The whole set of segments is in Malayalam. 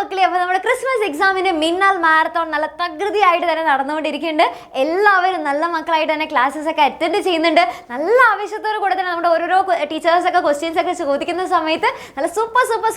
മക്കളെ, അപ്പോൾ നമ്മുടെ ക്രിസ്മസ് എക്സാമിൻ്റെ മിന്നൽ മാരത്തോൺ നല്ല തകൃതിയായിട്ട് തന്നെ നടന്നുകൊണ്ടിരിക്കുന്നുണ്ട്. എല്ലാവരും നല്ല മക്കളായിട്ട് തന്നെ ക്ലാസ്സസ് ഒക്കെ അറ്റൻഡ് ചെയ്യുന്നുണ്ട്. നല്ല ആവേശത്തോടു കൂടെ തന്നെ നമ്മുടെ ഓരോരോ ടീച്ചേഴ്സൊക്കെ ക്വസ്റ്റ്യൻസ് ഒക്കെ ചോദിക്കുന്ന സമയത്ത് നല്ല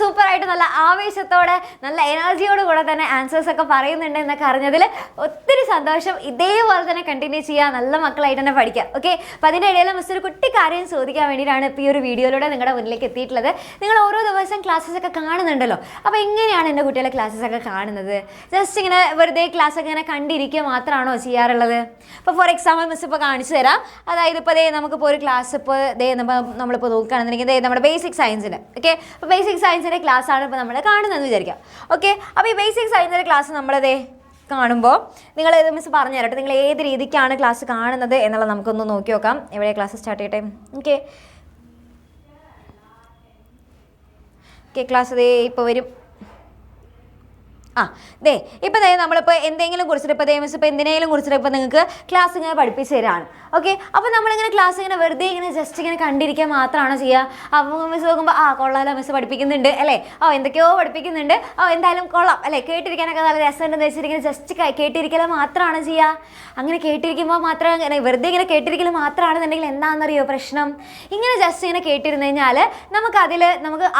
സൂപ്പർ ആയിട്ട് നല്ല ആവേശത്തോടെ നല്ല എനർജിയോട് കൂടെ തന്നെ ആൻസേഴ്സ് ഒക്കെ പറയുന്നുണ്ട് എന്നൊക്കെ അറിഞ്ഞതിൽ ഒത്തിരി സന്തോഷം. ഇതേപോലെ തന്നെ കണ്ടിന്യൂ ചെയ്യുക, നല്ല മക്കളായിട്ട് തന്നെ പഠിക്കുക. ഓക്കെ, അപ്പോൾ അതിൻ്റെ ഇടയിൽ മിസ് ഒരു കുട്ടി കാര്യം ചോദിക്കാൻ വേണ്ടിയിട്ടാണ് ഇപ്പോൾ ഈ ഒരു വീഡിയോയിലൂടെ നിങ്ങളുടെ മുന്നിലേക്ക് എത്തിയിട്ടുള്ളത്. നിങ്ങൾ ഓരോ ദിവസം ക്ലാസ്സസ് ഒക്കെ കാണുന്നുണ്ടല്ലോ, അപ്പോൾ എങ്ങനെയാണ് എൻ്റെ കുട്ടികളെ ക്ലാസ്സസ് ഒക്കെ കാണുന്നത്? ജസ്റ്റ് ഇങ്ങനെ വെറുതെ ക്ലാസ് ഒക്കെ ഇങ്ങനെ കണ്ടിരിക്കുക മാത്രമാണോ ചെയ്യാറുള്ളത്? ഇപ്പോൾ ഫോർ എക്സാമ്പിൾ മിസ് ഇപ്പോൾ കാണിച്ചു തരാം. അതായത് ഇപ്പോൾ നമുക്കിപ്പോൾ ഒരു ക്ലാസ് ഇപ്പോൾ നമ്മളിപ്പോൾ നോക്കുകയാണെന്നുണ്ടെങ്കിൽ നമ്മുടെ ബേസിക് സയൻസിൻ്റെ ഓക്കെ, അപ്പോൾ ബേസിക് സയൻസിൻ്റെ ക്ലാസ് ആണ് ഇപ്പോൾ നമ്മൾ കാണുന്നതെന്ന് വിചാരിക്കാം. ഓക്കെ, അപ്പോൾ ഈ ബേസിക് സയൻസിൻ്റെ ക്ലാസ് നമ്മളതേ കാണുമ്പോൾ നിങ്ങൾ മിസ് പറഞ്ഞു തരട്ടെ, നിങ്ങൾ ഏത് രീതിക്കാണ് ക്ലാസ് കാണുന്നത് എന്നുള്ളത് നമുക്കൊന്ന് നോക്കി നോക്കാം. എവിടെ ക്ലാസ് സ്റ്റാർട്ട് ചെയ്യട്ടെ? ഓക്കെ, ക്ലാസ് ഇപ്പോൾ വരും. ഇപ്പോൾ നമ്മളിപ്പോൾ എന്തെങ്കിലും കുറിച്ചിട്ട് ഇപ്പോൾ മിസ് ഇപ്പോൾ എന്തിനേലും കുറിച്ചിട്ട് ഇപ്പോൾ നിങ്ങൾക്ക് ക്ലാസ് ഇങ്ങനെ പഠിപ്പിച്ച് തരാണ്. ഓക്കെ, അപ്പോൾ നമ്മളിങ്ങനെ ക്ലാസ് ഇങ്ങനെ വെറുതെ ഇങ്ങനെ ജസ്റ്റ് ഇങ്ങനെ കണ്ടിരിക്കാൻ മാത്രമാണോ ചെയ്യുക? അപ്പോൾ മിസ് നോക്കുമ്പോൾ കൊള്ളാലോ, മിസ് പഠിപ്പിക്കുന്നുണ്ട് അല്ലേ, എന്തൊക്കെയോ പഠിപ്പിക്കുന്നുണ്ട്, എന്തായാലും കൊള്ളാം അല്ലേ, കേട്ടിരിക്കാനൊക്കെ നല്ല രസമുണ്ടെന്ന് വെച്ചിരിക്കുന്നത് ജസ്റ്റ് കേട്ടിരിക്കൽ മാത്രമാണ് ചെയ്യുക. അങ്ങനെ കേട്ടിരിക്കുമ്പോൾ മാത്രം വെറുതെ ഇങ്ങനെ കേട്ടിരിക്കൽ മാത്രമാണെന്നുണ്ടെങ്കിൽ എന്താണെന്നറിയോ പ്രശ്നം? ഇങ്ങനെ ജസ്റ്റ് ഇങ്ങനെ കേട്ടിരുന്നു കഴിഞ്ഞാൽ നമുക്ക്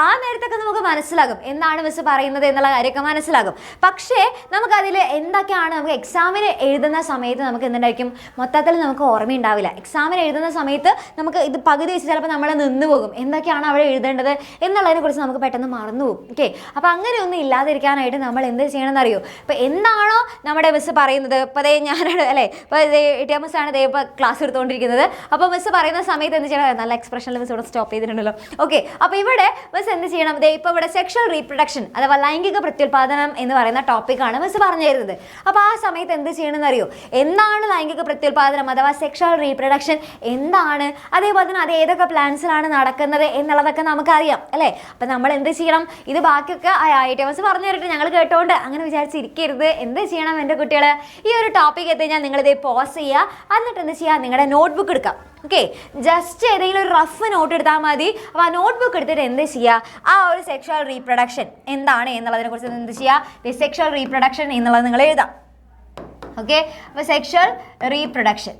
ആ നേരത്തൊക്കെ നമുക്ക് മനസ്സിലാകും എന്താണ് മിസ് പറയുന്നത് എന്നുള്ള കാര്യമൊക്കെ മനസ്സിലാകും. പക്ഷേ നമുക്കതിൽ എന്തൊക്കെയാണ് നമുക്ക് എക്സാമിന് എഴുതുന്ന സമയത്ത് നമുക്ക് എന്തുണ്ടായിരിക്കും, മൊത്തത്തിൽ നമുക്ക് ഓർമ്മയുണ്ടാവില്ല. എക്സാമിന് എഴുതുന്ന സമയത്ത് നമുക്ക് ഇത് പകുതി വെച്ച് ചിലപ്പോൾ നമ്മൾ നിന്ന് പോകും, എന്തൊക്കെയാണ് അവിടെ എഴുതേണ്ടത് എന്നുള്ളതിനെക്കുറിച്ച് നമുക്ക് പെട്ടെന്ന് മറന്നു പോകും. ഓക്കെ, അപ്പോൾ അങ്ങനെയൊന്നും ഇല്ലാതിരിക്കാനായിട്ട് നമ്മൾ എന്ത് ചെയ്യണമെന്ന് അറിയോ? ഇപ്പോൾ എന്താണോ നമ്മുടെ മിസ് പറയുന്നത്, ഇപ്പോൾ ഞാനാണ് അല്ലേ, ഇപ്പോൾ മിസ് ആണ് ഇപ്പോൾ ക്ലാസ് എടുത്തുകൊണ്ടിരിക്കുന്നത്. അപ്പോൾ മിസ് പറയുന്ന സമയത്ത് എന്ത് ചെയ്യണം? നല്ല എക്സ്പ്രഷനിൽ മിസ് ഇവിടെ സ്റ്റോപ്പ് ചെയ്തിട്ടുണ്ടല്ലോ. ഓക്കെ, അപ്പോൾ ഇവിടെ മിസ് എന്ത് ചെയ്യണം? ഇപ്പോൾ ഇവിടെ സെക്ഷൽ റീപ്രൊഡക്ഷൻ അഥവാ ലൈംഗിക പ്രത്യുൽപാദനം എന്ന് പറയുന്ന ടോപ്പിക്കാണ് മിസ് പറഞ്ഞു തരുന്നത്. അപ്പോൾ ആ സമയത്ത് എന്ത് ചെയ്യണമെന്ന് അറിയോ? എന്താണ് ലൈംഗിക പ്രത്യുൽപാദനം അഥവാ സെക്ഷൽ റീപ്രൊഡക്ഷൻ എന്താണ്, അതേപോലെ തന്നെ അത് ഏതൊക്കെ പ്ലാന്റ്സിലാണ് നടക്കുന്നത് എന്നുള്ളതൊക്കെ നമുക്കറിയാം അല്ലേ. അപ്പം നമ്മൾ എന്ത് ചെയ്യണം? ഇത് ബാക്കിയൊക്കെ മിസ് പറഞ്ഞു തരട്ടെ, ഞങ്ങൾ കേട്ടോണ്ട് അങ്ങനെ വിചാരിച്ചിരിക്കരുത്. എന്ത് ചെയ്യണം എൻ്റെ കുട്ടികൾ? ഈ ഒരു ടോപ്പിക് എത്തിക്കഴിഞ്ഞാൽ നിങ്ങളിത് പോസ് ചെയ്യുക, എന്നിട്ട് എന്ത് ചെയ്യുക? നിങ്ങളുടെ നോട്ട്ബുക്ക് എടുക്കാം. ഓക്കെ, ജസ്റ്റ് ഏതെങ്കിലും ഒരു റഫ് നോട്ട് എടുത്താൽ മതി. അപ്പോൾ ആ നോട്ട്ബുക്ക് എടുത്തിട്ട് എന്ത് ചെയ്യുക? ആ ഒരു സെക്ഷൽ റീപ്രൊഡക്ഷൻ എന്താണ് എന്നുള്ളതിനെ കുറിച്ച് എന്ത് ചെയ്യുക? സെക്ഷൽ റീപ്രൊഡക്ഷൻ എന്നുള്ളത് നിങ്ങൾ എഴുതാം. ഓക്കെ, അപ്പോൾ സെക്ഷൽ റീപ്രൊഡക്ഷൻ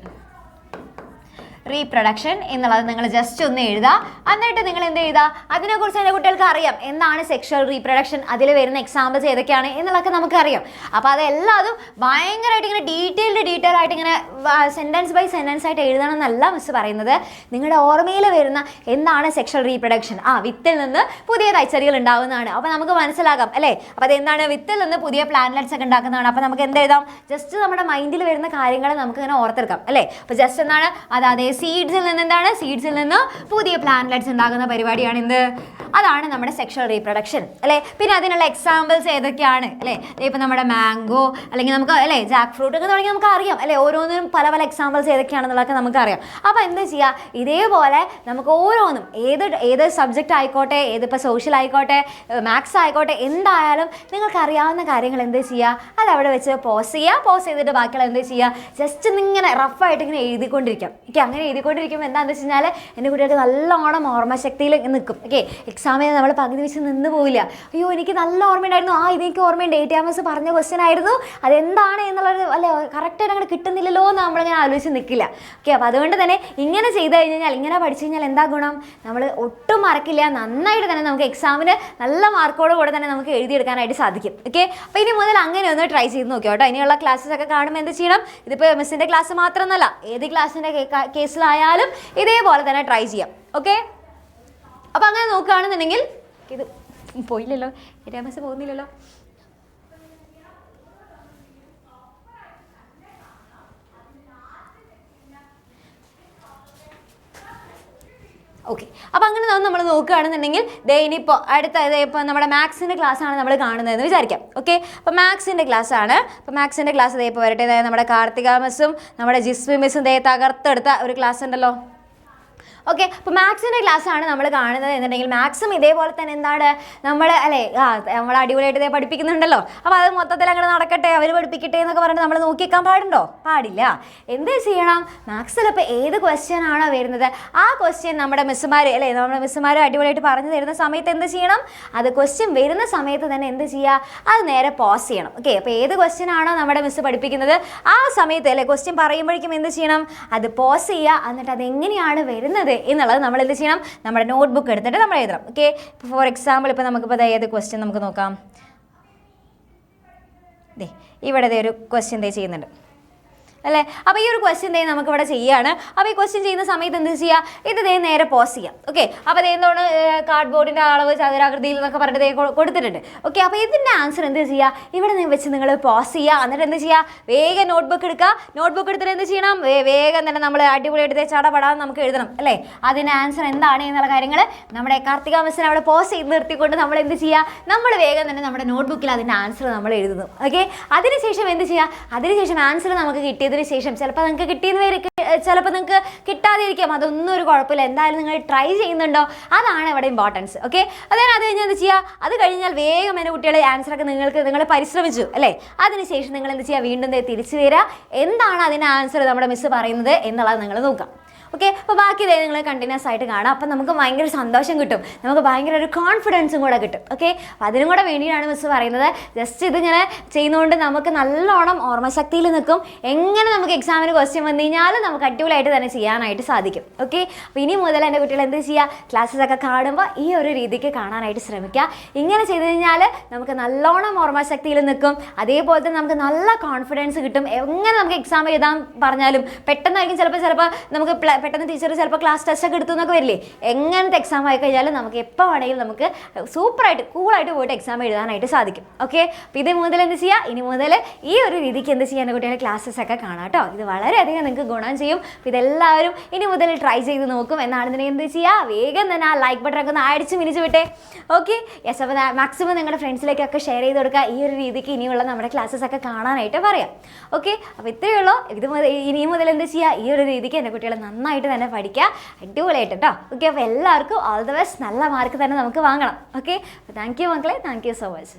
എന്നുള്ളത് നിങ്ങൾ ജസ്റ്റ് ഒന്ന് എഴുതുക. എന്നിട്ട് നിങ്ങൾ എന്ത് എഴുതുക? അതിനെക്കുറിച്ച് എൻ്റെ കുട്ടികൾക്ക് അറിയാം എന്താണ് സെക്ഷൽ റീപ്രൊഡക്ഷൻ, അതിൽ വരുന്ന എക്സാമ്പിൾസ് ഏതൊക്കെയാണ് എന്നുള്ളതൊക്കെ നമുക്കറിയാം. അപ്പോൾ അതെല്ലാതും ഭയങ്കരമായിട്ട് ഇങ്ങനെ ഡീറ്റെയിൽ ആയിട്ട് ഇങ്ങനെ സെൻറ്റൻസ് ബൈ സെൻറ്റൻസ് ആയിട്ട് എഴുതണം എന്നല്ല മിസ് പറയുന്നത്. നിങ്ങളുടെ ഓർമ്മയിൽ വരുന്ന എന്താണ് സെക്ഷൽ റീപ്രൊഡക്ഷൻ, വിത്തിൽ നിന്ന് പുതിയ തൈച്ചെടികൾ ഉണ്ടാകുന്നതാണ്. അപ്പോൾ നമുക്ക് മനസ്സിലാകാം അല്ലേ. അപ്പോൾ അതെന്താണ്? വിത്തിൽ നിന്ന് പുതിയ പ്ലാന്റ്ലെറ്റ്സ് ഒക്കെ ഉണ്ടാക്കുന്നതാണ്. അപ്പോൾ നമുക്ക് എന്ത് എഴുതാം? ജസ്റ്റ് നമ്മുടെ മൈൻഡിൽ വരുന്ന കാര്യങ്ങൾ നമുക്ക് ഇങ്ങനെ ഓർത്തെടുക്കാം അല്ലേ. അപ്പോൾ ജസ്റ്റ് എന്താണ്? അതായത് സീഡ്സിൽ നിന്ന് എന്താണ്? സീഡ്സിൽ നിന്ന് പുതിയ പ്ലാന്റ്ലെറ്റ്സ് ഉണ്ടാകുന്ന പരിപാടിയാണ് എന്ത്? അതാണ് നമ്മുടെ സെക്ഷൽ റീപ്രൊഡക്ഷൻ അല്ലേ. പിന്നെ അതിനുള്ള എക്സാമ്പിൾസ് ഏതൊക്കെയാണ് അല്ലേ? ഇപ്പോൾ നമ്മുടെ മാംഗോ അല്ലെങ്കിൽ നമുക്ക് അല്ലേ ജാക്ക് ഫ്രൂട്ട് ഒക്കെ തുടങ്ങി നമുക്ക് അറിയാം അല്ലേ. ഓരോന്നിനും പല എക്സാമ്പിൾസ് ഏതൊക്കെയാണെന്നുള്ളതൊക്കെ നമുക്കറിയാം. അപ്പോൾ എന്ത് ചെയ്യുക? ഇതേപോലെ നമുക്ക് ഓരോന്നും ഏത് സബ്ജക്റ്റ് ആയിക്കോട്ടെ, ഏതിപ്പോൾ സോഷ്യൽ ആയിക്കോട്ടെ, മാത്സ് ആയിക്കോട്ടെ, എന്തായാലും നിങ്ങൾക്ക് അറിയാവുന്ന കാര്യങ്ങൾ എന്ത് ചെയ്യുക? അത് അവിടെ വെച്ച് പോസ് ചെയ്യുക. പോസ് ചെയ്തിട്ട് ബാക്കിയുള്ള എന്ത് ചെയ്യുക? ജസ്റ്റ് ഇങ്ങനെ റഫായിട്ട് ഇങ്ങനെ എഴുതിക്കൊണ്ടിരിക്കാം. ഓക്കെ, അങ്ങനെ എഴുതിക്കൊണ്ടിരിക്കുമ്പോൾ എന്താണെന്ന് വെച്ച് കഴിഞ്ഞാൽ എൻ്റെ കുട്ടികൾക്ക് നല്ലോണം ഓർമ്മശക്തിയിൽ നിൽക്കും. ഓക്കെ, എക്സാമിന് നമ്മൾ പകുതി വെച്ച് നിന്ന് പോവില്ല. അയ്യോ എനിക്ക് നല്ല ഓർമ്മയുണ്ടായിരുന്നു, ഇതെനിക്ക് ഓർമ്മയുണ്ട്, മിസ് പറഞ്ഞ ക്വസ്റ്റ്യൻ ആയിരുന്നു, അതെന്താണ് എന്നുള്ളത് അല്ലേ കറക്റ്റായിട്ട് അങ്ങനെ കിട്ടുന്നില്ലല്ലോ എന്ന് നമ്മളിങ്ങനെ ആലോചിച്ച് നിൽക്കില്ല. ഓക്കെ, അപ്പോൾ അതുകൊണ്ട് തന്നെ ഇങ്ങനെ ചെയ്ത് കഴിഞ്ഞാൽ, ഇങ്ങനെ പഠിച്ചു കഴിഞ്ഞാൽ എന്താ ഗുണം? നമ്മൾ ഒട്ടും മറക്കില്ല, നന്നായിട്ട് തന്നെ നമുക്ക് എക്സാമിന് നല്ല മാർക്കോട് കൂടെ തന്നെ നമുക്ക് എഴുതിയെടുക്കാനായിട്ട് സാധിക്കും. ഓക്കെ, അപ്പോൾ ഇനി മുതൽ അങ്ങനെ ഒന്ന് ട്രൈ ചെയ്ത് നോക്കിയോ കേട്ടോ. ഇനിയുള്ള ക്ലാസ്സസ് ഒക്കെ കാണുമ്പോൾ എന്ത് ചെയ്യണം? ഇതിപ്പോൾ മിസ്സിൻ്റെ ക്ലാസ് മാത്രമൊന്നുമല്ല, ഏത് ക്ലാസ്സിൻ്റെ കേസിലായാലും ഇതേപോലെ തന്നെ ട്രൈ ചെയ്യാം. ഓക്കെ, അപ്പോൾ അങ്ങനെ നോക്കുകയാണെന്നുണ്ടെങ്കിൽ ഇത് പോയില്ലല്ലോ, മിസ് പോകുന്നില്ലല്ലോ. ഓക്കെ, അപ്പോൾ അങ്ങനെ നമ്മൾ നോക്കുകയാണെന്നുണ്ടെങ്കിൽ ഇനിയിപ്പോൾ അടുത്ത ഇപ്പോൾ നമ്മുടെ മാത്സിൻ്റെ ക്ലാസ്സാണ് നമ്മൾ കാണുന്നതെന്ന് വിചാരിക്കാം. ഓക്കെ, അപ്പോൾ മാത്സിൻ്റെ ക്ലാസ്സാണ്. അപ്പോൾ മാത്സിൻ്റെ ക്ലാസ് ഇപ്പോൾ വരട്ടെ. നമ്മുടെ കാർത്തിക മിസ്സും നമ്മുടെ ജിസ്മി മിസ്സും തകർത്തെടുത്ത ഒരു ക്ലാസ് ഉണ്ടല്ലോ. ഓക്കെ, അപ്പോൾ മാത്സിൻ്റെ ക്ലാസ്സാണ് നമ്മൾ കാണുന്നത് എന്നുണ്ടെങ്കിൽ മാത്സും ഇതേപോലെ തന്നെ എന്താണ് നമ്മൾ അല്ലേ നമ്മൾ അടിപൊളിയായിട്ട് ഇതേ പഠിപ്പിക്കുന്നുണ്ടല്ലോ. അപ്പോൾ അത് മൊത്തത്തിൽ അങ്ങനെ നടക്കട്ടെ, അവർ പഠിപ്പിക്കട്ടെ എന്നൊക്കെ പറഞ്ഞിട്ട് നമ്മൾ നോക്കിയേക്കാൻ പാടുണ്ടോ? പാടില്ല. എന്ത് ചെയ്യണം? മാത്സിൽ ഇപ്പോൾ ഏത് ക്വസ്റ്റ്യൻ ആണോ വരുന്നത് ആ ക്വസ്റ്റ്യൻ നമ്മുടെ മിസ്സുമാർ അല്ലേ, നമ്മുടെ മിസ്സുമാർ അടിപൊളിയായിട്ട് പറഞ്ഞു തരുന്ന സമയത്ത് എന്ത് ചെയ്യണം? അത് ക്വസ്റ്റ്യൻ വരുന്ന സമയത്ത് തന്നെ എന്ത് ചെയ്യുക? അത് നേരെ പോസ് ചെയ്യണം. ഓക്കെ, അപ്പോൾ ഏത് ക്വസ്റ്റ്യൻ ആണോ നമ്മുടെ മിസ്സ് പഠിപ്പിക്കുന്നത് ആ സമയത്ത് അല്ലേ ക്വസ്റ്റ്യൻ പറയുമ്പോഴേക്കും എന്ത് ചെയ്യണം? അത് പോസ് ചെയ്യുക. എന്നിട്ട് അതെങ്ങനെയാണ് വരുന്നത് എന്നുള്ളത് നമ്മൾ എന്ത് ചെയ്യണം? നമ്മുടെ നോട്ട്ബുക്ക് എടുത്തിട്ട് നമ്മൾ എഴുതണം. ഓക്കെ, ഇപ്പോൾ ഫോർ എക്സാമ്പിൾ ഇപ്പോൾ നമുക്കിപ്പോൾ ഏത് ക്വസ്റ്റ്യൻ നമുക്ക് നോക്കാം. ഇവിടെ ഒരു ക്വസ്റ്റ്യൻ ചെയ്യുന്നുണ്ട് അല്ലേ. അപ്പോൾ ഈ ഒരു ക്വസ്റ്റ്യൻ നമുക്കിവിടെ ചെയ്യുകയാണ്. അപ്പോൾ ഈ ക്വസ്റ്റ്യൻ ചെയ്യുന്ന സമയത്ത് എന്ത് ചെയ്യുക? ഇത് നേരെ പോസ് ചെയ്യാം. ഓക്കെ, അപ്പോൾ എന്താണ് കാർഡ് ബോർഡിൻ്റെ അളവ് ചതുരാകൃതിയിൽ എന്നൊക്കെ പറഞ്ഞിട്ട് കൊടുത്തിട്ടുണ്ട്. ഓക്കെ, അപ്പോൾ ഇതിൻ്റെ ആൻസർ എന്ത് ചെയ്യുക? ഇവിടെ വെച്ച് നിങ്ങൾ പോസ് ചെയ്യുക. എന്നിട്ട് എന്ത് ചെയ്യുക? വേഗം നോട്ട്ബുക്ക് എടുക്കുക. നോട്ട്ബുക്ക് എടുത്തിട്ട് എന്ത് ചെയ്യണം? വേഗം തന്നെ നമ്മൾ അടിപൊളിയായിട്ട് ചടപടാന്ന് നമുക്ക് എഴുതണം അല്ലേ. അതിൻ്റെ ആൻസർ എന്താണ് എന്നുള്ള കാര്യങ്ങൾ നമ്മുടെ കാർത്തിക മിസ്സിനെ അവിടെ പോസ് ചെയ്ത് നിർത്തിക്കൊണ്ട് നമ്മൾ എന്ത് ചെയ്യുക? നമ്മൾ വേഗം തന്നെ നമ്മുടെ നോട്ട്ബുക്കിൽ അതിൻ്റെ ആൻസർ നമ്മൾ എഴുതുന്നു. ഓക്കെ, അതിനുശേഷം എന്ത് ചെയ്യുക? അതിനുശേഷം ആൻസർ നമുക്ക് കിട്ടിയത് ശേഷം ചിലപ്പോൾ നിങ്ങൾക്ക് കിട്ടിയെന്ന് വരെ ചിലപ്പോൾ നിങ്ങൾക്ക് കിട്ടാതിരിക്കാം. അതൊന്നും ഒരു കുഴപ്പമില്ല. എന്തായാലും നിങ്ങൾ ട്രൈ ചെയ്യുന്നുണ്ടോ അതാണ് ഇവിടെ ഇമ്പോർട്ടൻസ്. ഓക്കെ, അത് കഴിഞ്ഞാൽ എന്ത് ചെയ്യുക? അത് കഴിഞ്ഞാൽ വേഗം എൻ്റെ കുട്ടികളെ ആൻസറൊക്കെ നിങ്ങൾ പരിശ്രമിച്ചു അല്ലേ. അതിനുശേഷം നിങ്ങൾ എന്ത് ചെയ്യുക? വീണ്ടും തിരിച്ചു വരിക. എന്താണ് അതിൻ്റെ ആൻസർ നമ്മുടെ മിസ്സ് പറയുന്നത് എന്നുള്ളത് നിങ്ങൾ നോക്കാം. ഓക്കെ, അപ്പോൾ ബാക്കി നിങ്ങൾ കണ്ടിന്യൂസ് ആയിട്ട് കാണാം. അപ്പം നമുക്ക് ഭയങ്കര സന്തോഷം കിട്ടും, നമുക്ക് ഭയങ്കര ഒരു കോൺഫിഡൻസും കൂടെ കിട്ടും. ഓക്കെ, അപ്പോൾ അതിനും കൂടെ വേണ്ടിയാണ് മിസ്സ് പറയുന്നത്. ജസ്റ്റ് ഇതിങ്ങനെ ചെയ്യുന്നതുകൊണ്ട് നമുക്ക് നല്ലോണം ഓർമ്മശക്തിയിൽ നിൽക്കും. എങ്ങനെ നമുക്ക് എക്സാമിന് ക്വസ്റ്റ്യൻ വന്നു കഴിഞ്ഞാലും നമുക്ക് അടിപൊളിയായിട്ട് തന്നെ ചെയ്യാനായിട്ട് സാധിക്കും. ഓക്കെ, അപ്പോൾ ഇനി മുതൽ എൻ്റെ കുട്ടികൾ എന്ത് ചെയ്യുക? ക്ലാസ്സസൊക്കെ കാണുമ്പോൾ ഈ ഒരു രീതിക്ക് കാണാനായിട്ട് ശ്രമിക്കുക. ഇങ്ങനെ ചെയ്ത് കഴിഞ്ഞാൽ നമുക്ക് നല്ലോണം ഓർമ്മശക്തിയിൽ നിൽക്കും. അതേപോലെ തന്നെ നമുക്ക് നല്ല കോൺഫിഡൻസ് കിട്ടും. എങ്ങനെ നമുക്ക് എക്സാം എഴുതാൻ പറഞ്ഞാലും പെട്ടെന്നായിരിക്കും ചിലപ്പോൾ നമുക്ക് പെട്ടെന്ന് ടീച്ചർ ചിലപ്പോൾ ക്ലാസ് ടെസ്റ്റ് ഒക്കെ എടുത്തു എന്നൊക്കെ വരില്ലേ. എങ്ങനത്തെ എക്സാം ആയി കഴിഞ്ഞാലും നമുക്ക് എപ്പോൾ വേണമെങ്കിലും നമുക്ക് സൂപ്പറായിട്ട് കൂളായിട്ട് പോയിട്ട് എക്സാം എഴുതാനായിട്ട് സാധിക്കും. ഓക്കെ, അപ്പോൾ ഇത് മുതൽ എന്ത് ചെയ്യുക? ഇനി മുതൽ ഈ ഒരു രീതിക്ക് എന്ത് ചെയ്യാൻ കുട്ടികളുടെ ക്ലാസ്സസ് ഒക്കെ കാണാം കേട്ടോ. ഇത് വളരെയധികം നിങ്ങൾക്ക് ഗുണം ചെയ്യും. അപ്പോൾ ഇതെല്ലാവരും ഇനി മുതൽ ട്രൈ ചെയ്ത് നോക്കും. എന്നാണെന്നുണ്ടെങ്കിൽ എന്ത് ചെയ്യുക? വേഗം തന്നെ ആ ലൈക്ക് ബട്ടണൊക്കെ ഒന്ന് അടിച്ച് മിനിച്ച് വിട്ടേ. Okay, yes. അപ്പോൾ മാക്സിമം നിങ്ങളുടെ ഫ്രണ്ട്സിലേക്കൊക്കെ ഷെയർ ചെയ്ത് കൊടുക്കുക. ഈ ഒരു രീതിക്ക് ഇനിയുള്ള നമ്മുടെ ക്ലാസ്സസ് ഒക്കെ കാണാനായിട്ട് പറയാം. ഓക്കെ, അപ്പോൾ ഇത്രയേ ഉള്ളൂ. ഇനി മുതൽ എന്ത് ചെയ്യുക? ഈ ഒരു രീതിക്ക് എൻ്റെ കുട്ടികൾ നന്നായിട്ട് തന്നെ പഠിക്കുക, അടിപൊളിയായിട്ട് കേട്ടോ. ഓക്കെ, അപ്പോൾ എല്ലാവർക്കും ഓൾ ദ ബെസ്റ്റ്. നല്ല മാർക്ക് തന്നെ നമുക്ക് വാങ്ങണം. ഓക്കെ, താങ്ക് യു മക്കളെ, താങ്ക് യു സോ മച്ച്.